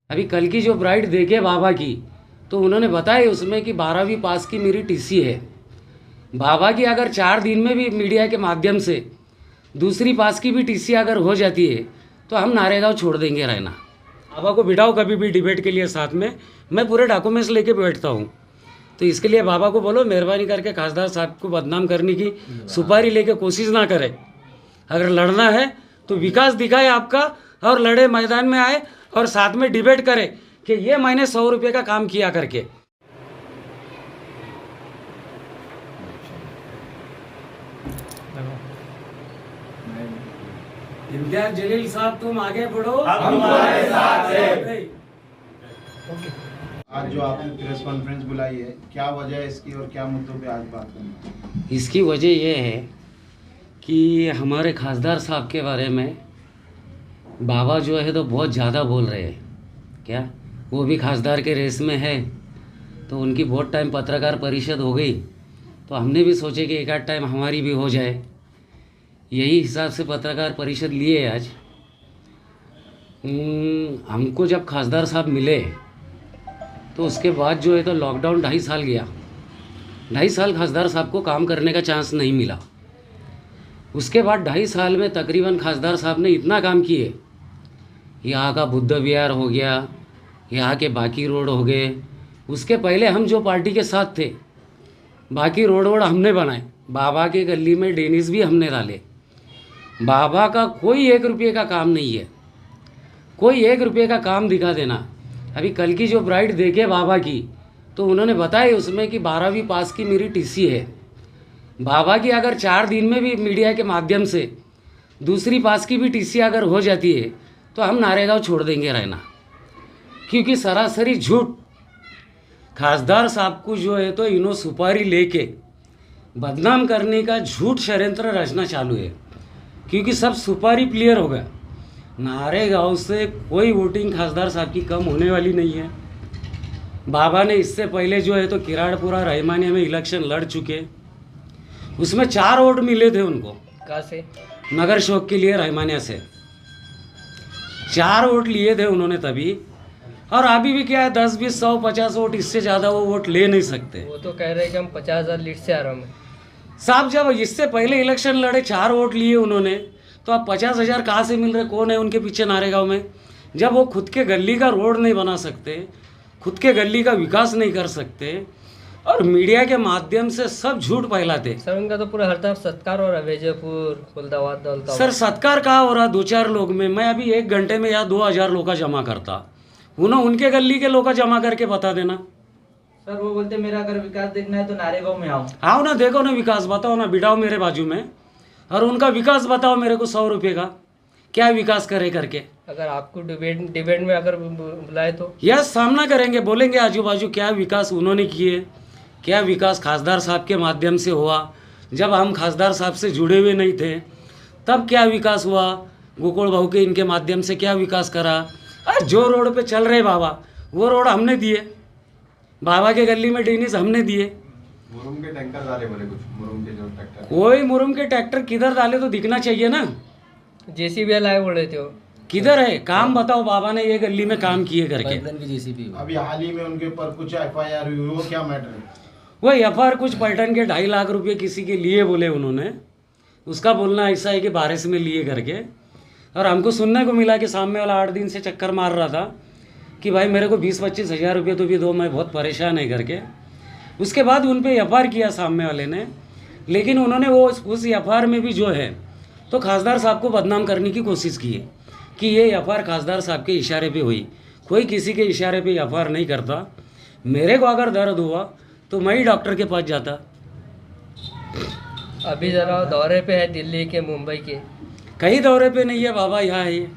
अभी कल की जो ब्राइड देखे बाबा की, तो उन्होंने बताया उसमें कि 12वीं पास की मेरी टीसी है। बाबा की अगर 4 दिन में भी मीडिया के माध्यम से दूसरी पास की भी टीसी अगर हो जाती है तो हम नारेगांव छोड़ देंगे रहना। बाबा को बिठाओ कभी भी डिबेट के लिए साथ में, मैं पूरे डॉक्यूमेंट्स लेके बैठता हूँ। तो इसके लिए बाबा को बोलो मेहरबानी करके खासदार साहब को बदनाम करने की सुपारी लेके कोशिश ना करें। अगर लड़ना है तो विकास दिखाए आपका और लड़े, मैदान में आए और साथ में डिबेट करें कि ये मैंने 100 रुपये का काम किया करके। इम्तियाज जलील साहब तुम आगे बढ़ो, हम तुम्हारे साथ हैं। आज जो आपने प्रेस कॉन्फ्रेंस बुलाई है, क्या वजह है इसकी और क्या मुद्दों पे आज बात करनी है? इसकी वजह यह है कि हमारे खासदार साहब के बारे में बाबा जो है तो बहुत ज़्यादा बोल रहे हैं। क्या वो भी खासदार के रेस में है, तो उनकी बहुत टाइम पत्रकार परिषद हो गई, तो हमने भी सोचे कि एक आध टाइम हमारी भी हो जाए। यही हिसाब से पत्रकार परिषद लिए आज। हमको जब खासदार साहब मिले तो उसके बाद जो है तो लॉकडाउन 2.5 साल गया। 2.5 साल खासदार साहब को काम करने का चांस नहीं मिला। उसके बाद 2.5 साल में तकरीबन खासदार साहब ने इतना काम किए, यहाँ का बुद्ध विहार हो गया, यहाँ के बाकी रोड हो गए। उसके पहले हम जो पार्टी के साथ थे, बाकी रोड हमने बनाए। बाबा के गली में डेनिस भी हमने डाले। बाबा का कोई 1 रुपये का काम नहीं है, कोई 1 रुपये का काम दिखा देना। अभी कल की जो ब्राइड देखे बाबा की, तो उन्होंने बताया उसमें कि 12वीं पास की मेरी टीसी है। बाबा की अगर 4 दिन में भी मीडिया के माध्यम से दूसरी पास की भी टीसी अगर हो जाती है तो हम नारेगांव छोड़ देंगे रहना, क्योंकि सरासरी झूठ खासदार साहब को जो है तो इन्हों सुपारी लेके बदनाम करने का झूठ षड्यंत्र रचना चालू है। क्योंकि सब सुपारी प्लेयर हो गया। नारेगांव से कोई वोटिंग खासदार साहब की कम होने वाली नहीं है। बाबा ने इससे पहले जो है तो किराड़पुरा रहमानिया में इलेक्शन लड़ चुके, उसमें 4 वोट मिले थे उनको। कहाँ से? नगर शौक के लिए रहमानिया से 4 वोट लिए थे उन्होंने तभी। और अभी भी क्या है, 10, 20, 100, 50 वोट, इससे ज़्यादा वो वोट ले नहीं सकते। वो तो कह रहे हैं कि हम 50,000 लीड से आ रहा हूँ। साहब जब इससे पहले इलेक्शन लड़े, 4 वोट लिए उन्होंने, तो अब 50,000 कहाँ से मिल रहे? कौन है उनके पीछे नारेगांव में? जब वो खुद के गली का रोड नहीं बना सकते, खुद के गली का विकास नहीं कर सकते और मीडिया के माध्यम से सब झूठ फैलाते। सर उनका तो पूरा हर तरफ सत्कार हो रहा है, विजयपुर, फुलदाबाद, दौलताबाद। सर सत्कार कहाँ हो रहा? 2-4 लोग में मैं अभी 1 घंटे में या 2,000 लोग का जमा करता। उनके गली के लोग का जमा करके बता देना। सर वो बोलते मेरा अगर विकास देखना है तो नारेगांव में आओ। आओ ना, देखो ना, विकास बताओ ना, बिठाओ मेरे बाजू में और उनका विकास बताओ मेरे को 100 रुपये का क्या विकास करे करके। अगर आपको डिबेट में अगर बुलाए तो यस, सामना करेंगे, बोलेंगे आजू बाजू क्या विकास उन्होंने किए, क्या विकास खासदार साहब के माध्यम से हुआ। जब हम खासदार साहब से जुड़े हुए नहीं थे तब क्या विकास हुआ, गोकुल भाऊ के इनके माध्यम से क्या विकास करा। अरे जो रोड पे चल रहे बाबा, वो रोड हमने दिए। बाबा के गली में डेनिस हमने दिए। मुरुम के टैंकर डाले बोले, कुछ मुरुम के जो ट्रैक्टर, कोई मुरुम के ट्रैक्टर किधर डाले तो दिखना चाहिए ना। जेसीबी लाए बोल रहे थे वो। किधर है काम बताओ, बाबा ने ये गली में काम किए करके। अभी हाल ही में उनके ऊपर कुछ FIR हुई, वो क्या मैटर है? वो FIR कुछ पलटन के 2.5 लाख रुपए किसी के लिए बोले उन्होंने। उसका बोलना ऐसा है कि बारिश में लिए करके, और हमको सुनने को मिला कि सामने वाला 8 दिन से चक्कर मार रहा था कि भाई मेरे को 20-25 हज़ार रुपये तो भी दो, मैं बहुत परेशान है करके। उसके बाद उन पे FIR किया सामने वाले ने, लेकिन उन्होंने वो उस FIR में भी जो है तो खासदार साहब को बदनाम करने की कोशिश की है कि ये FIR खासदार साहब के इशारे पे हुई। कोई किसी के इशारे पे FIR नहीं करता। मेरे को अगर दर्द हुआ तो मैं ही डॉक्टर के पास जाता। अभी जरा दौरे पे है दिल्ली के, मुंबई के। कहीं दौरे पे नहीं है बाबा, यहाँ है ये।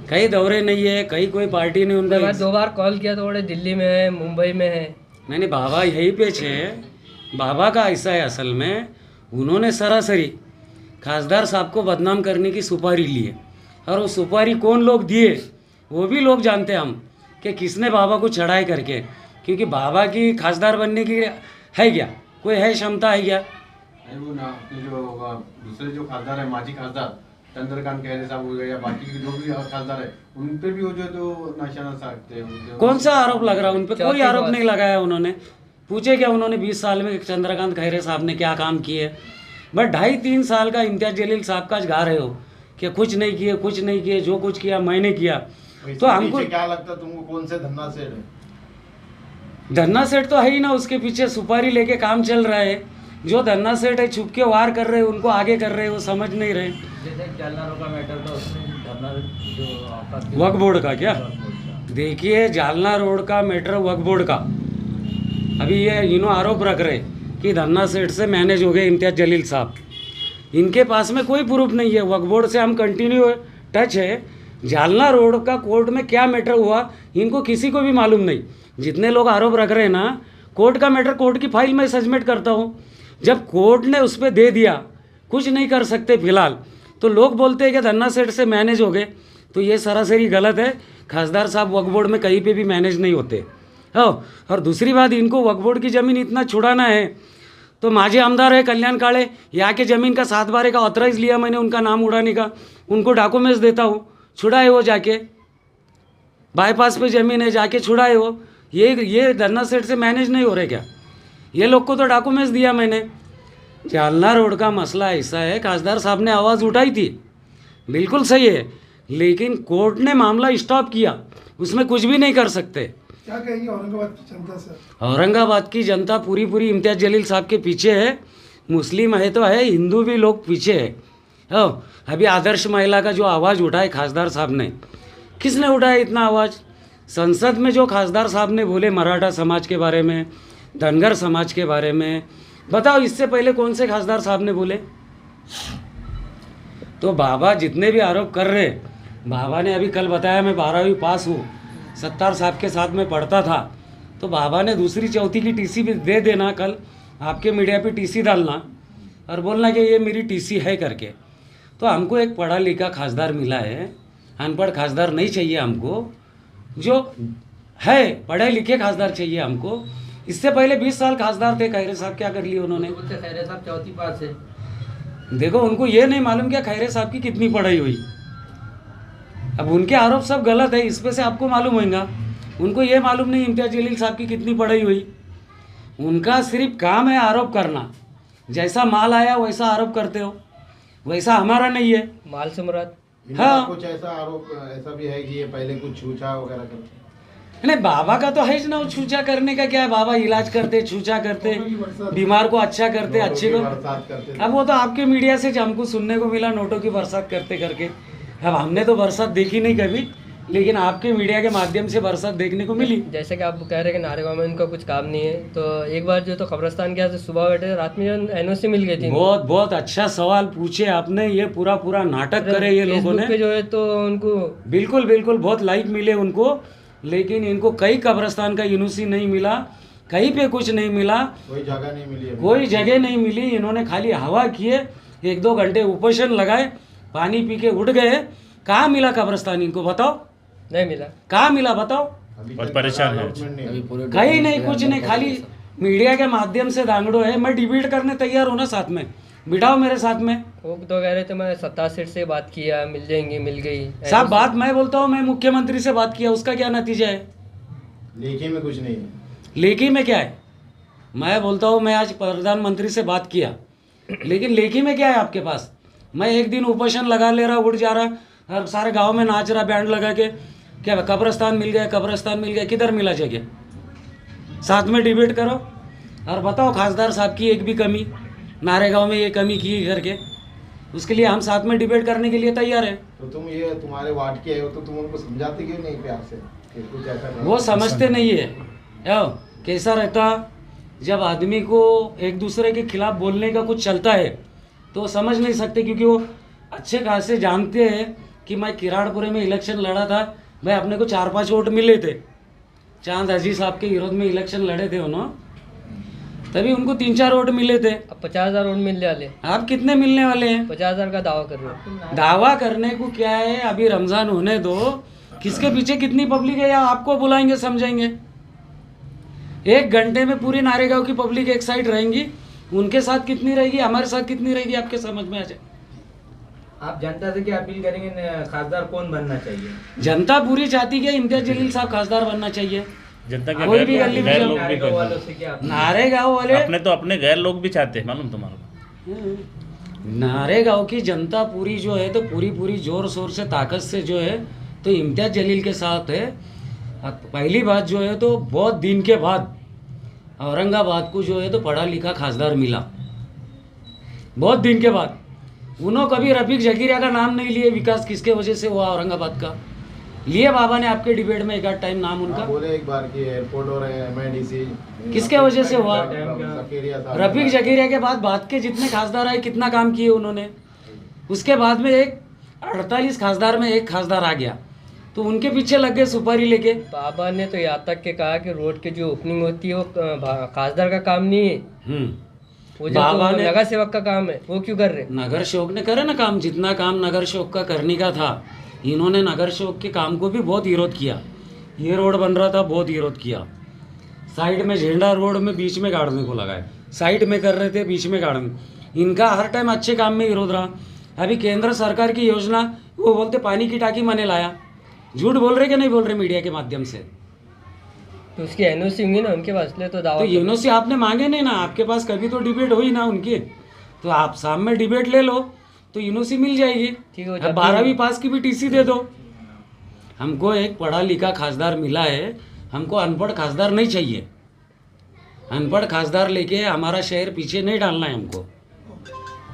कहीं दौरे नहीं है, कहीं कोई पार्टी ने उनका 2 बार कॉल किया तो बोले दिल्ली में है, मुंबई में है। नहीं, बाबा यहीं पे है। बाबा का ऐसा है, असल में उन्होंने सरासरी खासदार साहब को बदनाम करने की सुपारी ली है। और वो सुपारी कौन लोग दिए वो भी लोग जानते हैं हम कि किसने बाबा को चढ़ाए करके। क्योंकि बाबा की खासदार बनने की है क्या, कोई है क्षमता है क्या? वो ना अपने जो दूसरे जो खासदार है, माजी खासदार चंद्रकांत खैरे साहब हो गए या बाकी जो भी खासदार है, उन पे भी हो जो तो नशा सकते हैं कौन सा आरोप लग रहा है उन पे? कोई चौथी आरोप बात। नहीं लगाया उन्होंने। पूछे क्या उन्होंने 20 साल में चंद्रकांत खैरे साहब ने क्या काम किए? बट 2.5-3 साल का इम्तियाज जलील साहब का गा रहे हो कि कुछ नहीं किए, कुछ नहीं किए, जो कुछ किया मैंने किया। तो हमको क्या लगता है तुमको, कौन से धन्ना सेठ है? धन्ना सेठ तो है ही ना, उसके पीछे सुपारी लेके काम चल रहा है। जो धन्ना सेठ है छुप के वार कर रहे हैं, उनको आगे कर रहे हैं, वो समझ नहीं रहे। जैसे जालना रोड का मैटर था उसमें धरना जो आपका वक्फ बोर्ड का क्या? देखिए, जालना रोड का मैटर वक्फ बोर्ड का, अभी ये आरोप रख रहे कि धन्ना सेठ से मैनेज हो गए इम्तियाज जलील साहब। इनके पास में कोई प्रूफ नहीं है। वक्फ बोर्ड से हम कंटिन्यू टच है। जालना रोड का कोर्ट में क्या मैटर हुआ इनको किसी को भी मालूम नहीं। जितने लोग आरोप रख रहे हैं ना, कोर्ट का मैटर कोर्ट की फाइल में सबमिट करता हूँ। जब कोर्ट ने उस पर दे दिया, कुछ नहीं कर सकते फिलहाल, तो लोग बोलते हैं कि धन्ना सेठ से मैनेज हो गए, तो ये सरासरी गलत है। खासदार साहब वक्फ बोर्ड में कहीं पे भी मैनेज नहीं होते। हाँ, और दूसरी बात, इनको वक्फ बोर्ड की ज़मीन इतना छुड़ाना है तो माजी आमदार है कल्याण काळे, यहाँ के ज़मीन का 7 बारे का ऑथराइज लिया मैंने उनका नाम उड़ाने का, उनको डॉक्यूमेंट्स देता हूँ, छुड़ाए वो जाके, बाईपास पे ज़मीन है जाके छुड़ाए वो। ये धन्ना सेठ से मैनेज नहीं हो रहे क्या? ये लोग को तो डॉक्यूमेंट्स दिया मैंने। जालना रोड का मसला ऐसा है, खासदार साहब ने आवाज़ उठाई थी, बिल्कुल सही है, लेकिन कोर्ट ने मामला स्टॉप किया, उसमें कुछ भी नहीं कर सकते। क्या कहेंगे औरंगाबाद की जनता से? औरंगाबाद की जनता पूरी इम्तियाज जलील साहब के पीछे है। मुस्लिम है तो है, हिंदू भी लोग पीछे है। हाँ, अभी आदर्श महिला का जो आवाज़ उठाए खासदार साहब ने, किसने उठाया इतना आवाज़? संसद में जो खासदार साहब ने बोले मराठा समाज के बारे में, धनगर समाज के बारे में, बताओ इससे पहले कौन से खासदार साहब ने बोले? तो बाबा जितने भी आरोप कर रहे, बाबा ने अभी कल बताया मैं 12वीं पास हूँ, सत्तार साहब के साथ में पढ़ता था, तो बाबा ने दूसरी चौथी की टीसी भी दे देना, कल आपके मीडिया पे टीसी डालना और बोलना कि ये मेरी टीसी है करके। तो हमको एक पढ़ा लिखा खासदार मिला है, अनपढ़ खासदार नहीं चाहिए हमको, जो है पढ़े लिखे खासदार चाहिए हमको। इससे पहले 20 साल खासदार थे खैरे साहब, क्या कर लिए उन्होंने? बोलते खैरे साहब चौथी पास है। देखो, उनको ये नहीं मालूम क्या खैरे साहब की कितनी पढ़ाई हुई। अब उनके आरोप सब गलत है, इस पे से आपको मालूम होगा। उनको ये मालूम नहीं इम्तियाज जलील साहब की कितनी पढ़ाई हुई। उनका सिर्फ काम है आरोप करना, जैसा माल आया वैसा आरोप करते हो, वैसा हमारा नहीं है। माल से मुराद हाँ। कुछ ऐसा आरोप ऐसा भी है कि ये पहले कुछ छूछा वगैरह करते हैं? नहीं, बाबा का तो है ही ना, छूछा करने का क्या है? बाबा इलाज करते, छूछा करते, बीमार को अच्छा करते, अच्छे को। बरसात करते थे। अब वो तो आपके मीडिया से हमको सुनने को मिला, नोटों की बरसात करते करके। अब हमने तो बरसात देखी नहीं कभी, लेकिन आपके मीडिया के माध्यम से बरसात देखने को मिली। जैसे कि आप कह रहे हैं कि नारेगांव में इनका कुछ काम नहीं है, तो एक बार जो तो कब्रस्तान के यहाँ से सुबह बैठे, रात में जो एनओसी मिल गई थी। बहुत बहुत अच्छा सवाल पूछे आपने। ये पूरा नाटक करे ये लोगों फेसबुक पे ने। जो है तो उनको बिल्कुल बहुत लाइक मिले उनको, लेकिन इनको कई कब्रस्तान का यूनिवर्सिटी नहीं मिला, कहीं पे कुछ नहीं मिला, कोई जगह नहीं मिली अभी। कोई जगह नहीं मिली। इन्होंने खाली हवा किए, 1-2 घंटे उपोषण लगाए, पानी पी के उठ गए। कहाँ मिला कब्रस्तान इनको? बताओ, नहीं मिला। कहाँ मिला बताओ? अभी बहुत तक परेशान है। allotment नहीं हुई। कहीं नहीं, कुछ नहीं, खाली मीडिया के माध्यम से दांगड़ो है। मैं डिबेट करने तैयार हूँ ना, साथ में बिठाओ मेरे साथ में। वो तो कह रहे थे मैं सत्ता सेठ से बात किया, मिल जाएंगे, मिल गई। साहब बात मैं बोलता हूँ, मैं मुख्यमंत्री से बात किया, उसका क्या नतीजा है? लेखी में कुछ नहीं है। लेखी में क्या है? मैं बोलता हूँ मैं आज प्रधानमंत्री से बात किया, लेकिन लेखी में क्या है आपके पास? मैं एक दिन उपोषण लगा ले रहा, उड़ जा रहा, और सारे गांव में नाच रहा बैंड लगा के, क्या कब्रस्तान मिल गया, कब्रस्तान मिल गया, किधर मिला जगह? साथ में डिबेट करो और बताओ खासदार साहब की एक भी कमी, नारेगांव में ये कमी की करके, उसके लिए हम साथ में डिबेट करने के लिए तैयार हैं। तो तुम ये तुम्हारे वार्ड के हो तो तुम उनको समझाते क्यों नहीं प्यार से कि कुछ ऐसा नहीं? वो समझते नहीं है। यो, कैसा रहता, जब आदमी को एक दूसरे के खिलाफ बोलने का कुछ चलता है तो समझ नहीं सकते, क्योंकि वो अच्छे खासे जानते हैं कि मैं किराड़पुरे में इलेक्शन लड़ा था, भाई अपने को 4-5 वोट मिले थे। चांद अजीज साहब के विरोध में इलेक्शन लड़े थे उन्होंने, तभी उनको 3-4 वोट मिले थे। अब 50,000 वोट मिल जाले। आप कितने मिलने वाले हैं? 50,000 का दावा कर रहे हो। दावा करने को क्या है, अभी रमजान होने दो, किसके पीछे कितनी पब्लिक है या आपको बुलाएंगे समझाएंगे? 1 घंटे में पूरी नारेगांव की पब्लिक एक साइड रहेंगी, उनके साथ कितनी रहेगी, हमारे साथ कितनी रहेगी, आपके समझ में आ जाए। आप जनता से क्या अपील करेंगे, खासदार कौन बनना चाहिए? जनता पूरी चाहती है इम्तियाज जलील साहब खासदार बनना चाहिए। जनता के कोई भी गली में गैर जो लोग भी नारेगांव वालों कहते से क्या अपील? नारेगांव वाले अपने तो अपने गैर लोग भी चाहते हैं, मालूम तुम्हारा। नारेगांव की जनता पूरी जो है तो पूरी जोर शोर से ताकत से जो है तो इम्तियाज जलील के साथ है। अब पहली बात जो है तो बहुत दिन के बाद औरंगाबाद को जो है तो पढ़ा लिखा खासदार मिला, बहुत दिन के बाद। उन्होंने कभी रफीक जकीरिया का नाम नहीं लिए, विकास किसके वजह से हुआ औरंगाबाद का, लिए बाबा ने आपके डिबेट में एक आध टाइम नाम उनका बोले एक बार कि एयरपोर्ट और MIDC किसके वजह से हुआ? जकीरिया साहब। रफीक जकीरिया के बाद के जितने खासदार आए कितना काम किए उन्होंने। उसके बाद में एक 48 खासदार में एक खासदार आ गया तो उनके पीछे लग गए सुपारी लेके। बाबा ने तो यहाँ तक के कहा कि रोड की जो ओपनिंग होती है वो खासदार का काम नहीं है, वो जो बाबा तो ने नगर सेवक का काम है, वो क्यों कर रहे? नगर सेवक ने करे ना काम, जितना काम नगर सेवक का करने का था इन्होंने नगर सेवक के काम को भी बहुत विरोध किया। ये रोड बन रहा था, बहुत विरोध किया। साइड में झेंडा रोड में बीच में गाड़ने को लगाए, साइड में कर रहे थे बीच में गाड़ने। इनका हर टाइम अच्छे काम में विरोध रहा। अभी केंद्र सरकार की योजना वो बोलते पानी की टाकी मैंने लाया, झूठ बोल रहे कि नहीं बोल रहे मीडिया के माध्यम से? तो उसकी NOC होंगी ना उनके पास, इसलिए तो दावा तो यूनिवर्सिटी आपने मांगे नहीं ना, आपके पास कभी तो डिबेट हुई ना उनकी, तो आप सामने डिबेट ले लो तो यूनिवर्सिटी मिल जाएगी। ठीक है, अब 12वीं पास की भी TC दे दो। हमको एक पढ़ा लिखा खासदार मिला है, हमको अनपढ़ खासदार नहीं चाहिए। अनपढ़ खासदार लेके हमारा शहर पीछे नहीं डालना है हमको।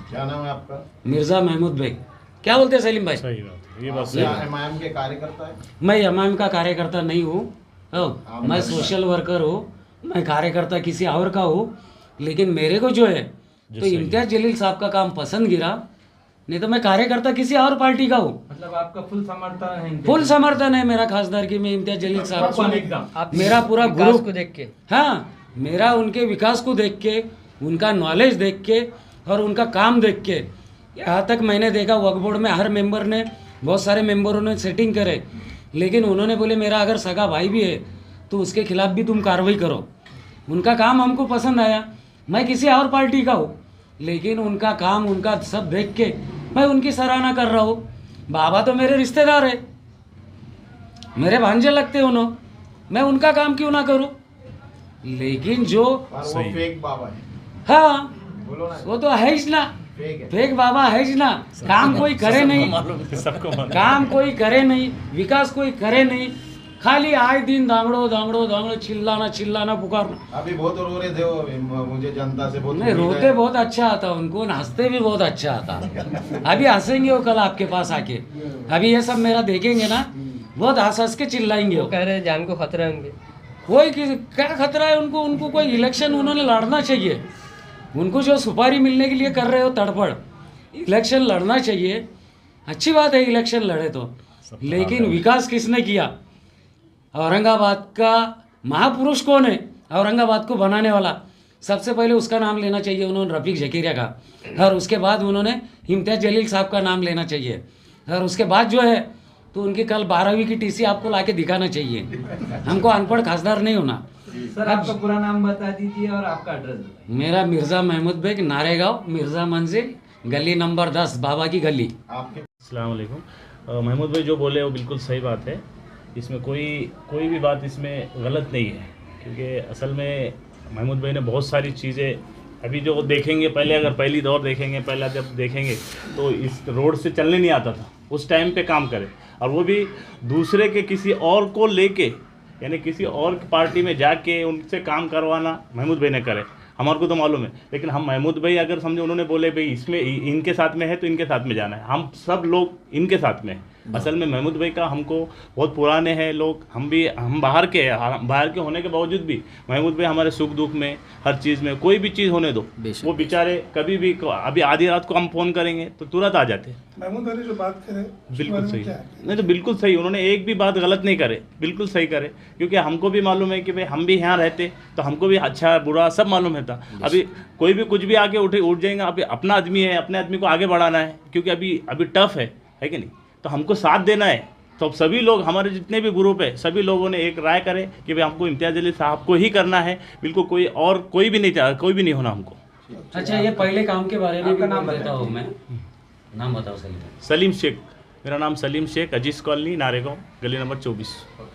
क्या नाम है आपका? मिर्जा महमूद बेग। क्या बोलते हैं सलीम भाई? सही बात है, ये बात क्या MIM के कार्यकर्ता है? मैं MIM का कार्यकर्ता नहीं हूँ, मैं सोशल वर्कर हूँ, मैं कार्यकर्ता किसी और का हूँ। लेकिन मेरे को जो है तो इम्तियाज जलील साहब का काम पसंद गिरा, नहीं तो मैं कार्यकर्ता किसी और पार्टी का हूँ। मतलब आपका फुल समर्थन है? फुल समर्थन है मेरा खासदार की, मैं इम्तियाज जलील साहब को, आप मेरा पूरा विकास ग्रुप को देख के, हाँ, मेरा उनके विकास को देख के, उनका नॉलेज देख के और उनका काम देख के, यहाँ तक मैंने देखा वक्फ बोर्ड में हर मेंबर ने, बहुत सारे मेंबरों ने सेटिंग करे, लेकिन उन्होंने बोले मेरा अगर सगा भाई भी है तो उसके खिलाफ भी तुम कार्रवाई करो। उनका काम हमको पसंद आया। मैं किसी और पार्टी का हूँ लेकिन उनका काम, उनका सब देख के मैं उनकी सराहना कर रहा हूँ। बाबा तो मेरे रिश्तेदार है, मेरे भांजे लगते हैं उन्होंने, मैं उनका काम क्यों ना करूँ? लेकिन जो और वो फेक बाबा है, हाँ बोलो ना, वो तो है ही ना, फेक है। फेक बाबा है ही ना। काम कोई करे नहीं, सबको मालूम। काम कोई करे नहीं, विकास कोई करे नहीं, खाली आए दिन दांगड़ो दांगड़ो दांगड़ो, चिल्लाना पुकारना। अभी बहुत रो रहे थे वो, मुझे जनता से बहुत नहीं, रोते बहुत अच्छा आता उनको, हंसते भी बहुत अच्छा आता। अभी हंसेंगे वो कल आपके पास आके, अभी ये सब मेरा देखेंगे ना, बहुत हंस के चिल्लाएंगे वो वो। कह रहे हैं जान को खतरा है उनके। कोई क्या खतरा है उनको? उनको कोई इलेक्शन उन्होंने लड़ना चाहिए। उनको जो सुपारी मिलने के लिए कर रहे हो तड़पड़, इलेक्शन लड़ना चाहिए। अच्छी बात है इलेक्शन लड़े तो, लेकिन विकास किसने किया? औरंगाबाद का महापुरुष कौन है? औरंगाबाद को बनाने वाला, सबसे पहले उसका नाम लेना चाहिए उन्होंने, रफीक जकीरिया का। और उसके बाद उन्होंने इम्तियाज जलील साहब का नाम लेना चाहिए। और उसके बाद जो है तो उनकी कल 12वीं की TC आपको लाके दिखाना चाहिए। हमको अनपढ़ खासदार नहीं होना। सर आपका पूरा नाम बता दीजिए और आपका एड्रेस बताइए। मेरा मिर्ज़ा महमूद बेग, नारेगांव, मिर्ज़ा मंजिल, गली नंबर 10, बाबा की गली। आपके अस्सलाम वालेकुम। महमूद भाई जो बोले वो बिल्कुल सही बात है, इसमें कोई भी बात इसमें गलत नहीं है, क्योंकि असल में महमूद भाई ने बहुत सारी चीज़ें अभी जो देखेंगे, पहले अगर पहली दौर देखेंगे, पहला जब देखेंगे तो इस रोड से चलने नहीं आता था, उस टाइम पे काम करे, और वो भी दूसरे के किसी और को लेके, यानी किसी और पार्टी में जाके उनसे काम करवाना महमूद भाई ने करे। हमारे को तो मालूम है, लेकिन हम महमूद भाई अगर समझो उन्होंने बोले भाई इसमें इनके साथ में है तो इनके साथ में जाना है, हम सब लोग इनके साथ में हैं। असल में महमूद भाई का हमको बहुत पुराने हैं लोग, हम बाहर के हैं, बाहर के होने के बावजूद भी महमूद भाई हमारे सुख दुख में, हर चीज़ में, कोई भी चीज़ होने दो, वो बेचारे कभी भी, अभी आधी रात को हम फ़ोन करेंगे तो तुरंत आ जाते हैं। महमूद अली जो बात करे बिल्कुल सही, नहीं तो बिल्कुल सही, उन्होंने एक भी बात गलत नहीं करे, बिल्कुल सही करे, क्योंकि हमको भी मालूम है कि भाई हम भी यहाँ रहते तो हमको भी अच्छा बुरा सब मालूम है था। अभी कोई भी कुछ भी आके उठ जाएगा, अभी अपना आदमी है, अपने आदमी को आगे बढ़ाना है, क्योंकि अभी टफ है कि नहीं, तो हमको साथ देना है। तो सभी लोग, हमारे जितने भी ग्रुप है, सभी लोगों ने एक राय करे कि भाई हमको इम्तियाज जलील साहब को ही करना है, बिल्कुल कोई भी नहीं होना हमको। अच्छा, ये पहले काम के बारे में भी बोल देता हूँ मैं। नाम बताओ सलीम। सलीम शेख, मेरा नाम सलीम शेख, अजीज़ कॉलोनी, नारेगांव, गली नंबर 24।